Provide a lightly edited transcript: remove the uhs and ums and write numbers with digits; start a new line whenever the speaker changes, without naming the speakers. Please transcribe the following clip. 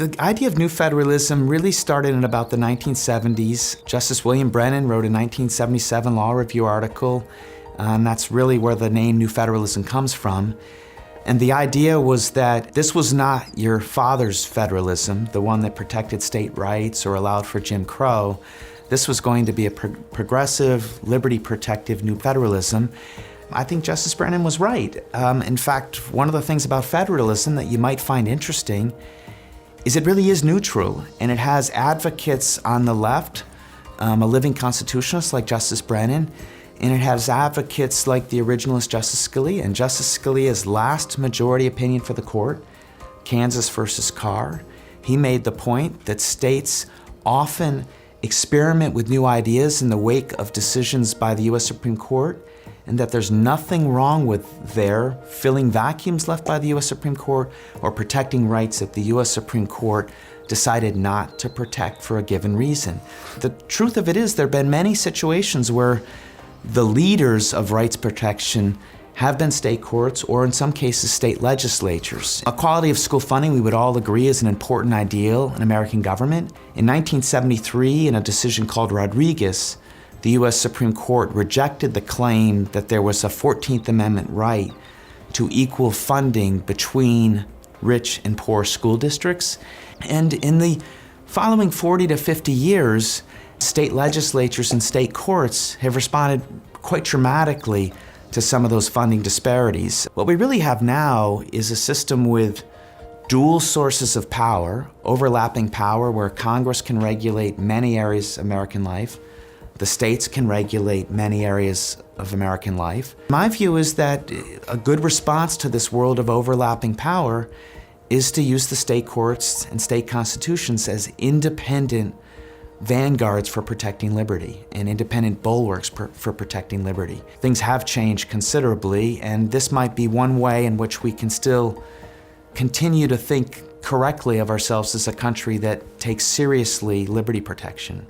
The idea of new federalism really started in about the 1970s. Justice William Brennan wrote a 1977 Law Review article, and that's really where the name New Federalism comes from. And the idea was that this was not your father's federalism, the one that protected state rights or allowed for Jim Crow. This was going to be a progressive, liberty-protective new federalism. I think Justice Brennan was right. In fact, one of the things about federalism that you might find interesting is it really is neutral, and it has advocates on the left, a living constitutionalist like Justice Brennan, and it has advocates like the originalist Justice Scalia. And Justice Scalia's last majority opinion for the court, Kansas versus Carr, he made the point that states often experiment with new ideas in the wake of decisions by the U.S. Supreme Court, and that there's nothing wrong with their filling vacuums left by the U.S. Supreme Court or protecting rights that the U.S. Supreme Court decided not to protect for a given reason. The truth of it is there have been many situations where the leaders of rights protection have been state courts or in some cases state legislatures. Equality of school funding, we would all agree, is an important ideal in American government. In 1973, in a decision called Rodriguez, the U.S. Supreme Court rejected the claim that there was a 14th Amendment right to equal funding between rich and poor school districts. And in the following 40 to 50 years, state legislatures and state courts have responded quite dramatically to some of those funding disparities. What we really have now is a system with dual sources of power, overlapping power where Congress can regulate many areas of American life, the states can regulate many areas of American life. My view is that a good response to this world of overlapping power is to use the state courts and state constitutions as independent vanguards for protecting liberty and independent bulwarks for protecting liberty. Things have changed considerably, and this might be one way in which we can still continue to think correctly of ourselves as a country that takes seriously liberty protection.